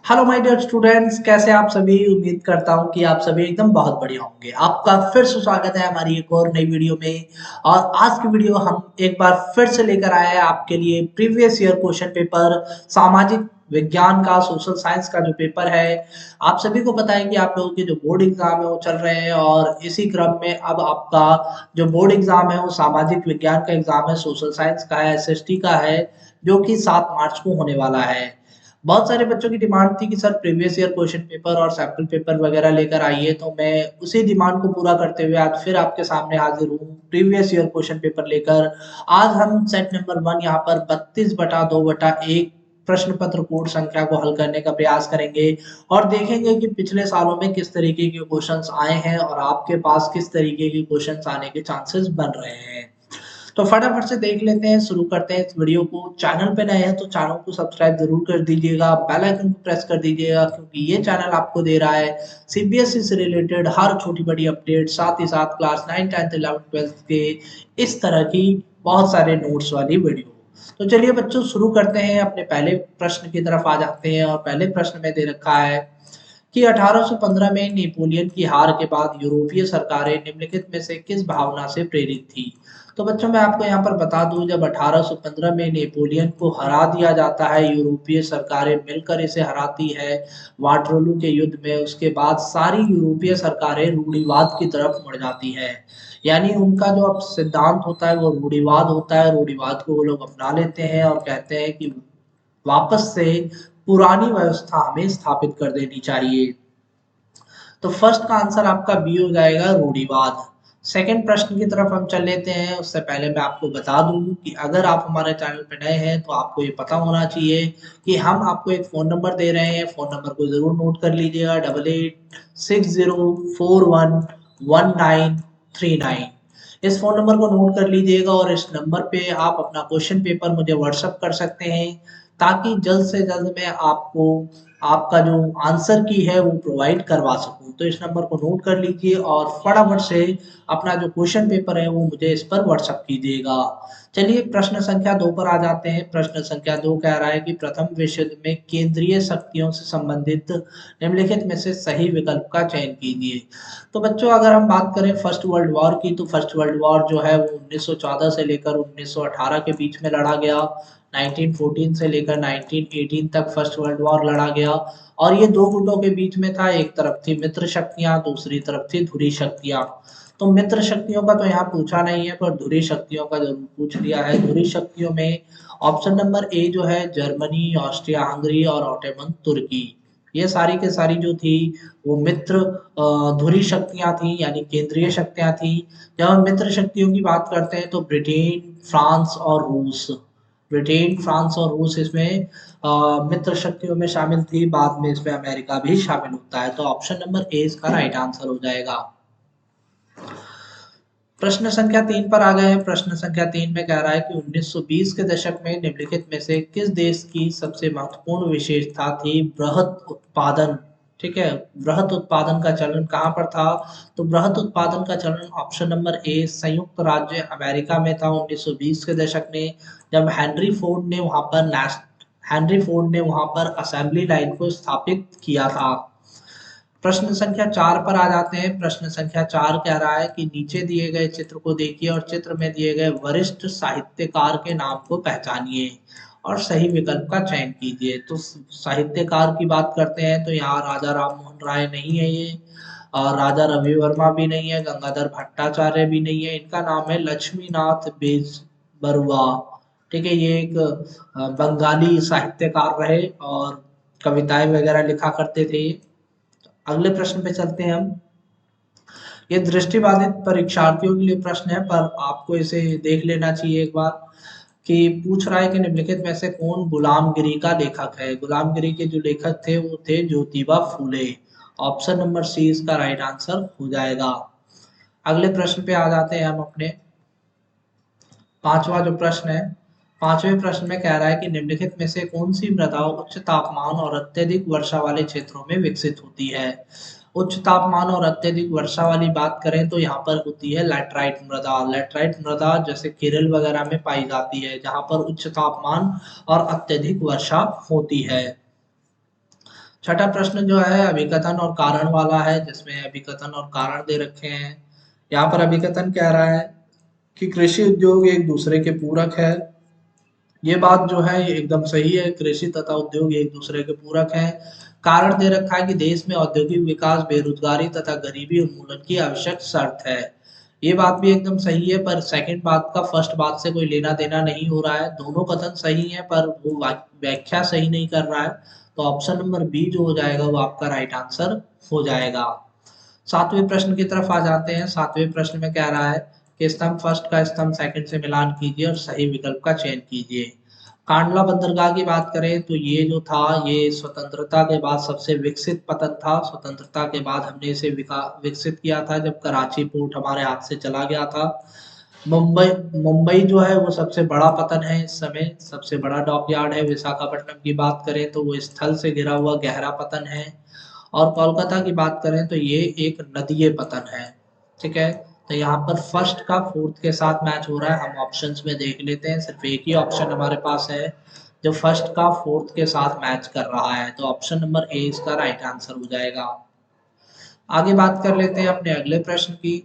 Hello my dear students, कैसे आप सभी। उम्मीद करता हूं कि आप सभी एकदम बहुत बढ़िया होंगे। आपका फिर से स्वागत है हमारी एक और नई वीडियो में। और आज की वीडियो हम एक बार फिर से लेकर आए हैं आपके लिए प्रीवियस ईयर क्वेश्चन पेपर सामाजिक विज्ञान का, सोशल साइंस का जो पेपर है। आप सभी को पता है कि आप लोगों के जो बोर्ड एग्जाम है वो चल रहे हैं, और इसी क्रम में अब आपका जो बोर्ड एग्जाम है वो सामाजिक विज्ञान का एग्जाम है, सोशल साइंस का है, एसएसटी का है, जो कि 7 मार्च को होने वाला है। बहुत सारे बच्चों की डिमांड थी कि sir previous year question paper और सैंपल पेपर वगैरह लेकर आइए, तो मैं उसी डिमांड को पूरा करते हुए आज फिर आपके सामने हाजिर हूँ प्रीवियस ईयर क्वेश्चन पेपर लेकर। आज हम सेट नंबर 1 यहाँ पर 32/2/1 प्रश्न पत्र कोड संख्या को हल करने का प्रयास करेंगे, और देखेंगे कि पिछले सालों में किस तरीके के क्वेश्चंस आए हैं और आपके पास किस तरीके के क्वेश्चंस आने के चांसेस बन रहे हैं। तो फटाफट से देख लेते हैं, शुरू करते हैं इस वीडियो को। चैनल पे नए हैं तो चैनल को सब्सक्राइब जरूर कर दीजिएगा, बेल आइकन को प्रेस कर दीजिएगा, क्योंकि ये चैनल आपको दे रहा है सीबीएसई से रिलेटेड हर छोटी बड़ी अपडेट, साथ ही साथ क्लास 9, 10, 11, 12 के इस तरह की बहुत सारे नोट्स वाली वीडियो। तो चलिए बच्चों, शुरू करते हैं। अपने पहले प्रश्न की तरफ आ जाते हैं, और पहले प्रश्न में दे रखा है कि 1815 में नेपोलियन की हार के बाद यूरोपीय सरकारें निम्नलिखित में से किस भावना से प्रेरित थी। तो बच्चों, मैं आपको यहाँ पर बता दूं, जब 1815 में नेपोलियन को हरा दिया जाता है, यूरोपीय सरकारें मिलकर इसे हराती है वाटरलू के युद्ध में, उसके बाद सारी यूरोपीय सरकारें रूढ़िवाद की तरफ मुड़ जाती है। यानी उनका जो अब सिद्धांत होता है वो रूढ़िवाद होता है। रूढ़िवाद को वो लोग अपना लेते हैं और कहते हैं कि वापस से पुरानी व्यवस्था हमें स्थापित कर देनी चाहिए। तो फर्स्ट का आंसर आपका बी हो जाएगा, रूढ़िवाद। सेकंड प्रश्न की तरफ हम चल लेते हैं। उससे पहले मैं आपको बता दूं कि अगर आप हमारे चैनल पर नए हैं तो आपको ये पता होना चाहिए कि हम आपको एक फ़ोन नंबर दे रहे हैं। फ़ोन नंबर को ज़रूर नोट कर लीजिएगा, 8860411939। इस फ़ोन नंबर को नोट कर लीजिएगा, और इस नंबर पे आप अपना क्वेश्चन पेपर मुझे व्हाट्सएप कर सकते हैं, ताकि जल्द से जल्द मैं आपको आपका जो आंसर की है वो प्रोवाइड करवा सकूं। तो इस नंबर को नोट कर लीजिए और फटाफट से अपना जो क्वेश्चन पेपर है वो मुझे इस पर व्हाट्सएप कीजिएगा। चलिए प्रश्न संख्या 2 पर आ जाते हैं। प्रश्न संख्या 2 कह रहा है कि प्रथम विश्व युद्ध में केंद्रीय शक्तियों से संबंधित निम्नलिखित में से सही विकल्प का चयन कीजिए। तो बच्चों, अगर हम बात करें फर्स्ट वर्ल्ड वॉर की, तो फर्स्ट वर्ल्ड वॉर जो है वो 1914 से लेकर 1918 के बीच में लड़ा गया। 1914 से लेकर 1918 तक फर्स्ट वर्ल्ड वॉर लड़ा गया, और ये दो गुटों के बीच में था। एक तरफ थी मित्र शक्तियां, दूसरी तरफ थी धुरी शक्तियां। तो मित्र शक्तियों का तो यहाँ पूछा नहीं है, पर धुरी शक्तियों का जरूर पूछ लिया है। धुरी शक्तियों में ऑप्शन नंबर ए जो है, जर्मनी, ऑस्ट्रिया हंगरी और ऑटोमन तुर्की, ये सारी के सारी जो थी वो मित्र धुरी शक्तियां थी, यानी केंद्रीय शक्तियां थी। जब हम मित्र शक्तियों की बात करते हैं तो ब्रिटेन, फ्रांस और रूस, ब्रिटेन, फ्रांस और रूस इसमें मित्र शक्तियों में शामिल थी। बाद में इसमें अमेरिका भी शामिल होता है। तो ऑप्शन नंबर ए इसका राइट आंसर हो जाएगा। प्रश्न संख्या 3 पर आ गए हैं। प्रश्न संख्या 3 में कह रहा है कि 1920 के दशक में निम्नलिखित में से किस देश की सबसे महत्वपूर्ण विशेषता थी बृहत उत्पादन। ठीक है, बृहत उत्पादन का चलन कहाँ पर था। तो बृहत उत्पादन का चलन ऑप्शन नंबर ए संयुक्त राज्य अमेरिका में था 1920 के दशक में, जब हेनरी फोर्ड ने वहां पर असेंबली लाइन को स्थापित किया था। प्रश्न संख्या 4 पर आ जाते हैं। प्रश्न संख्या 4 कह रहा है कि नीचे दिए गए चित्र को देखिए और चित्र में दिए गए वरिष्ठ साहित्यकार के नाम को पहचानिए और सही विकल्प का चयन कीजिए। तो साहित्यकार की बात करते हैं तो यहाँ राजा राम मोहन राय नहीं है ये, और राजा रवि वर्मा भी नहीं है, गंगाधर भट्टाचार्य भी नहीं है। इनका नाम है लक्ष्मीनाथ बेजबरुआ। ठीक है, ये एक बंगाली साहित्यकार रहे और कविताएं वगैरह लिखा करते थे। अगले प्रश्न पे चलते हैं हम। ये दृष्टिबाधित परीक्षार्थियों के लिए प्रश्न है, पर आपको इसे देख लेना चाहिए एक बार। कि पूछ रहा है कि निम्नलिखित में से कौन गुलामगिरी का लेखक है। गुलामगिरी के जो लेखक थे वो थे Jyotiba Phule. Option number C इसका राइट आंसर हो जाएगा। अगले प्रश्न पे आ जाते हैं हम अपने। पांचवा जो प्रश्न है, पांचवें प्रश्न में कह रहा है कि निम्नलिखित में से कौन सी मृदा उच्च तापमान और अत्यधिक वर्षा वाले क्षेत्रों में विकसित होती है। उच्च तापमान और अत्यधिक वर्षा वाली बात करें तो यहाँ पर होती है लैटराइट मृदा। लैटराइट मृदा जैसे केरल वगैरह में पाई जाती है, जहाँ पर उच्च तापमान और अत्यधिक वर्षा होती है। छठा प्रश्न जो है अभिकथन और कारण वाला है, जिसमें अभिकथन और कारण दे रखे हैं। यहाँ पर अभिकथन कह रहा है कि कृषि उद्योग एक दूसरे के पूरक है। ये बात जो है ये एकदम सही है, कृषि तथा उद्योग एक दूसरे के पूरक हैं। कारण दे रखा है कि देश में औद्योगिक विकास, बेरोजगारी तथा गरीबी उन्मूलन की आवश्यक शर्त है। ये बात भी एकदम सही है, पर सेकंड बात का फर्स्ट बात से कोई लेना देना नहीं हो रहा है। दोनों कथन सही है, पर वो व्याख्या सही नहीं कर रहा है। तो ऑप्शन नंबर बी जो हो जाएगा वो आपका राइट आंसर हो जाएगा। सातवें प्रश्न की तरफ आ जाते हैं। सातवें प्रश्न में कह रहा है कि स्तंभ फर्स्ट का स्तंभ सेकंड से मिलान कीजिए और सही विकल्प का चयन कीजिए। कांडला बंदरगाह की बात करें तो ये जो था ये स्वतंत्रता के बाद सबसे विकसित पतन था। स्वतंत्रता के बाद हमने इसे विकसित किया था जब कराची पोर्ट हमारे हाथ से चला गया था। मुंबई मुंबई जो है वो सबसे बड़ा पतन है, इस समय सबसे बड़ा डॉकयार्ड है। विशाखापट्टनम की बात करें तो वो स्थल से घिरा हुआ गहरा पतन है। और कोलकाता की बात करें तो ये एक नदीय पतन है। ठीक है, तो यहाँ पर फर्स्ट का फोर्थ के साथ मैच हो रहा है। हम ऑप्शंस में देख लेते हैं, सिर्फ एक ही ऑप्शन हमारे पास है जो फर्स्ट का फोर्थ के साथ मैच कर रहा है, तो ऑप्शन नंबर ए इसका राइट आंसर हो जाएगा। आगे बात कर लेते हैं अपने अगले प्रश्न की।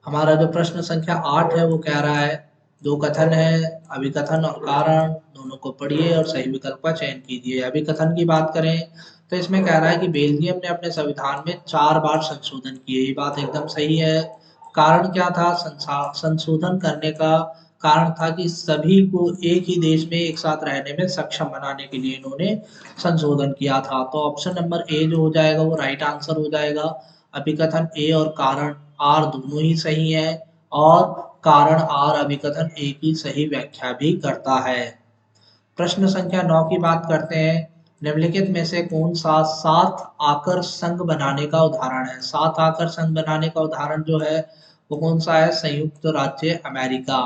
हमारा जो प्रश्न संख्या 8 है वो कह रहा है, दो कथन है, अभिकथन और कारण दोनों को पढ़िए और सही विकल्प का चयन कीजिए। अभिकथन की बात करें तो इसमें कह रहा है कि बेल्जियम ने अपने संविधान में 4 बार संशोधन किए। ये बात एकदम सही है। कारण क्या था संशोधन करने का? कारण था कि सभी को एक ही देश में एक साथ रहने में सक्षम बनाने के लिए इन्होंने संशोधन किया था। तो ऑप्शन नंबर ए जो हो जाएगा वो राइट आंसर हो जाएगा। अभिकथन ए और कारण आर दोनों ही सही है, और कारण आर अभिकथन ए की सही व्याख्या भी करता है। प्रश्न संख्या 9 की बात करते हैं। निम्नलिखित में से कौन सा सात आकर संघ बनाने का उदाहरण है? सात आकर संघ बनाने का उदाहरण जो है वो कौन सा है? संयुक्त राज्य अमेरिका।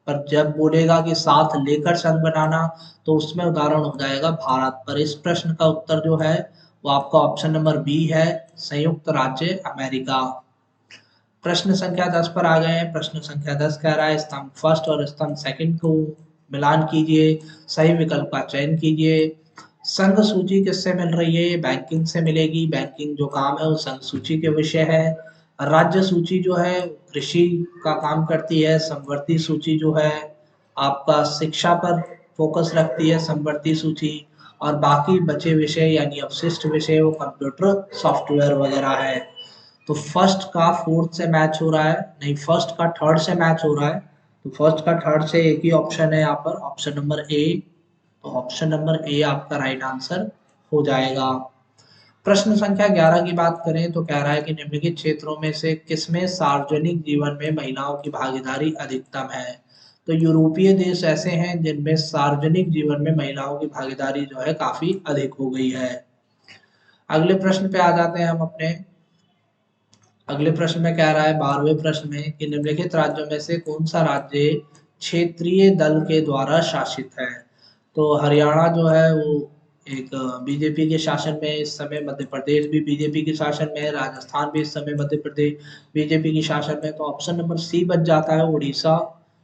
पर जब बोलेगा कि साथ लेकर संघ बनाना तो उसमें उदाहरण हो जाएगा भारत। पर इस प्रश्न का उत्तर जो है वो आपका ऑप्शन नंबर बी है, संयुक्त राज्य अमेरिका। प्रश्न संख्या 10 पर आ गए हैं। प्रश्न संख्या 10 कह रहा है स्तंभ फर्स्ट और स्तंभ सेकंड को मिलान कीजिए, सही विकल्प का चयन कीजिए। संघ सूची किससे मिल रही है? ये बैंकिंग से मिलेगी। बैंकिंग जो काम है वो संघ सूची के विषय है। राज्य सूची जो है कृषि का काम करती है। समवर्ती सूची जो है आपका शिक्षा पर फोकस रखती है, समवर्ती सूची। और बाकी बचे विषय यानी अवशिष्ट विषय वो कंप्यूटर सॉफ्टवेयर वगैरह है। तो फर्स्ट का फोर्थ से मैच हो रहा है, नहीं फर्स्ट का थर्ड से मैच हो रहा है। तो फर्स्ट का थर्ड से एक ही ऑप्शन है यहाँ पर, ऑप्शन नंबर ए। तो ऑप्शन नंबर ए आपका राइट आंसर हो जाएगा। प्रश्न संख्या 11 की बात करें तो कह रहा है कि निम्नलिखित क्षेत्रों में से किसमें सार्वजनिक जीवन में महिलाओं की भागीदारी अधिकतम है? तो यूरोपीय देश ऐसे हैं जिनमें सार्वजनिक जीवन में महिलाओं की भागीदारी जो है काफी अधिक हो गई है। अगले प्रश्न पे आ जाते हैं हम अपने। अगले प्रश्न में कह रहा है 12वें प्रश्न में कि निम्नलिखित राज्यों में से कौन सा राज्य क्षेत्रीय दल के द्वारा शासित है? तो हरियाणा जो है वो एक बीजेपी के शासन में इस समय, मध्य प्रदेश भी बीजेपी के शासन में है, राजस्थान भी इस समय मध्य प्रदेश बीजेपी के शासन में। तो ऑप्शन नंबर सी बच जाता है, उड़ीसा।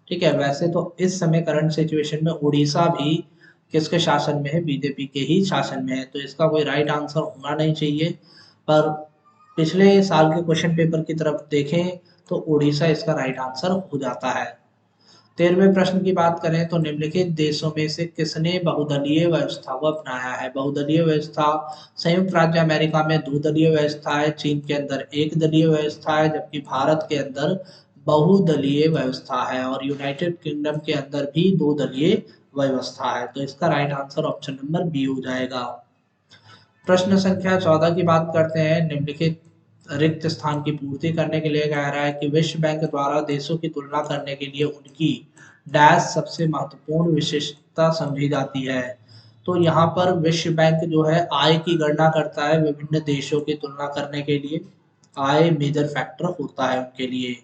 ठीक है, वैसे तो इस समय करंट सिचुएशन में उड़ीसा भी किसके शासन में है? बीजेपी के ही शासन में है। तो इसका कोई राइट आंसर होना नहीं चाहिए, पर पिछले साल के क्वेश्चन पेपर की तरफ देखें तो उड़ीसा इसका राइट आंसर हो जाता है। 13वें प्रश्न की बात करें तो निम्नलिखित देशों में से किसने बहुदलीय व्यवस्था को अपनाया है? बहुदलीय व्यवस्था, संयुक्त राज्य अमेरिका में द्विदलीय व्यवस्था है, चीन के अंदर एक दलीय व्यवस्था है, जबकि भारत के अंदर बहुदलीय व्यवस्था है, और यूनाइटेड किंगडम के अंदर भी दो दलीय व्यवस्था है। तो इसका right answer option number B हो जाएगा। प्रश्न संख्या 14 की बात करते हैं। निम्नलिखित रिक्त स्थान की पूर्ति करने के लिए कह रहा है कि विश्व बैंक द्वारा देशों की तुलना करने के लिए उनकी डैश सबसे महत्वपूर्ण विशेषता समझी जाती है। तो यहाँ पर विश्व बैंक जो है आय की गणना करता है विभिन्न देशों की तुलना करने के लिए। आय मेजर फैक्टर होता है उनके लिए।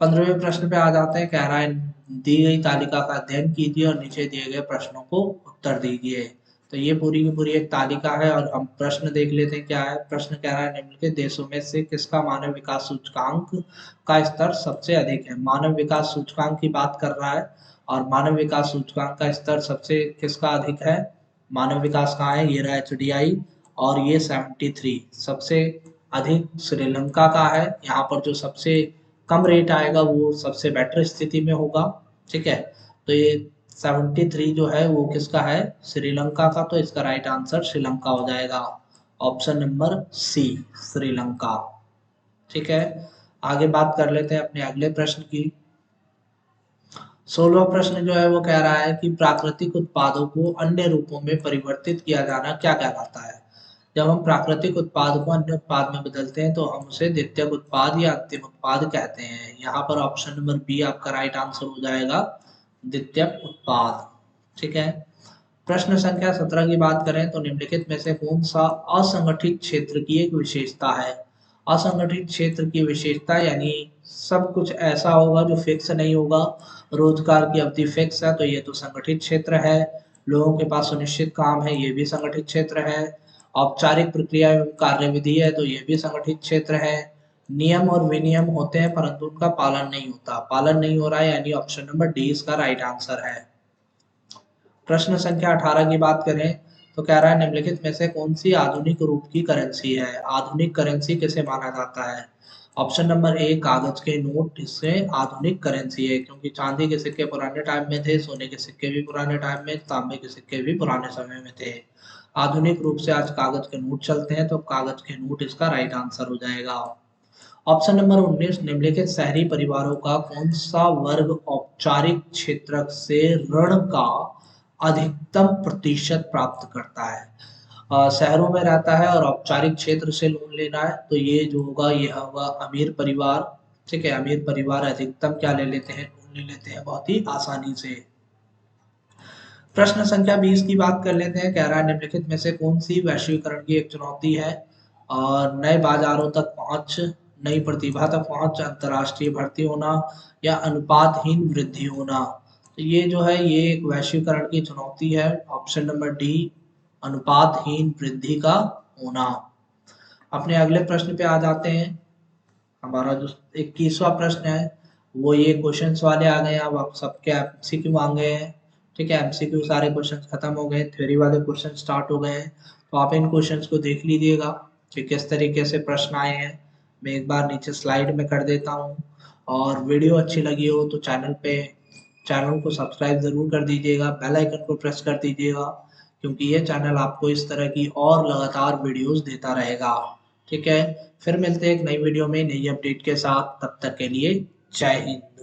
15वें प्रश्न पे आ जाते हैं। कह रहा है दी गई तालिका का अध्ययन कीजिए और नीचे दिए गए प्रश्नों को उत्तर दीजिए। तो ये पूरी की पूरी एक तालिका है और हम प्रश्न देख लेते हैं क्या है। प्रश्न कह रहा है निम्नलिखित देशों में से किसका मानव विकास सूचकांक का स्तर सबसे अधिक है? मानव विकास सूचकांक की बात कर रहा है, और मानव विकास सूचकांक का स्तर सबसे किसका अधिक है? मानव विकास कहाँ है, ये रहा HDI। और ये 73 सबसे अधिक श्रीलंका का है। यहाँ पर जो सबसे कम रेट आएगा वो सबसे बेटर स्थिति में होगा। ठीक है, तो ये 73 जो है वो किसका है, श्रीलंका का। तो इसका राइट आंसर श्रीलंका हो जाएगा, ऑप्शन नंबर सी, श्रीलंका। ठीक है, आगे बात कर लेते हैं अपने अगले प्रश्न की। 16वां प्रश्न जो है वो कह रहा है कि प्राकृतिक उत्पादों को अन्य रूपों में परिवर्तित किया जाना क्या कहलाता है। जब हम प्राकृतिक उत्पाद को अन्य उत्पाद में बदलते हैं तो हम उसे द्वितीयक उत्पाद या अंतिम उत्पाद कहते हैं। यहाँ पर ऑप्शन नंबर बी आपका राइट आंसर हो जाएगा, द्वितीयक उत्पाद। ठीक है, प्रश्न संख्या 17 की बात करें तो निम्नलिखित में से कौन सा असंगठित क्षेत्र की एक विशेषता है। असंगठित क्षेत्र की विशेषता यानी सब कुछ ऐसा होगा जो फिक्स नहीं होगा। रोजगार की अवधि फिक्स है तो ये तो संगठित क्षेत्र है। लोगों के पास सुनिश्चित काम है, ये भी संगठित क्षेत्र है। औपचारिक प्रक्रिया एवं कार्यविधि है तो ये भी संगठित क्षेत्र है। नियम और विनियम होते हैं परंतु उनका पालन नहीं होता, पालन नहीं हो रहा है, यानी ऑप्शन नंबर डी इसका राइट आंसर है। प्रश्न संख्या 18 की बात करें तो कह रहा है निम्नलिखित में से कौन सी आधुनिक रूप की करेंसी है। आधुनिक करेंसी किसे माना जाता है। ऑप्शन नंबर ए कागज के नोट, इससे आधुनिक करेंसी है, क्योंकि चांदी के सिक्के पुराने टाइम में थे, सोने के सिक्के भी पुराने टाइम में, तांबे के सिक्के भी पुराने समय में थे। आधुनिक रूप से आज कागज के नोट चलते हैं तो कागज के नोट इसका राइट आंसर हो जाएगा। ऑप्शन नंबर 19 निम्नलिखित शहरी परिवारों का कौन सा वर्ग औपचारिक क्षेत्र से ऋण का अधिकतम प्रतिशत प्राप्त करता है। शहरों में रहता है और औपचारिक क्षेत्र से लोन लेना है तो ये जो होगा ये होगा अमीर परिवार। ठीक है, अमीर परिवार अधिकतम क्या ले लेते हैं, लोन ले लेते हैं बहुत ही आसानी से। प्रश्न संख्या 20 की बात कर लेते हैं। कह रहा है निम्नलिखित में से कौन सी वैश्वीकरण की एक चुनौती है। और नए बाजारों तक पहुंच, नई प्रतिभा तक पहुंच, अंतर्राष्ट्रीय भर्ती होना या अनुपातहीन वृद्धि होना। तो ये जो है ये एक वैश्वीकरण की चुनौती है, ऑप्शन नंबर डी, अनुपातहीन वृद्धि का होना। अपने अगले प्रश्न पे आ जाते हैं। हमारा जो 21वां प्रश्न है वो ये क्वेश्चंस वाले आ गए हैं। अब आप सबके एमसीक्यू आ गए हैं। ठीक है, एमसीक्यू सारे क्वेश्चंस खत्म हो गए, थ्योरी वाले क्वेश्चन स्टार्ट हो गए हैं। तो आप इन क्वेश्चंस को देख लीजिएगा कि किस तरीके से प्रश्न आए हैं। मैं एक बार नीचे स्लाइड में कर देता हूँ। और वीडियो अच्छी लगी हो तो चैनल को सब्सक्राइब जरूर कर दीजिएगा, बेल आइकन को प्रेस कर दीजिएगा, क्योंकि ये चैनल आपको इस तरह की और लगातार वीडियोस देता रहेगा। ठीक है, फिर मिलते हैं एक नई वीडियो में नई अपडेट के साथ, तब तक के लिए जय हिंद।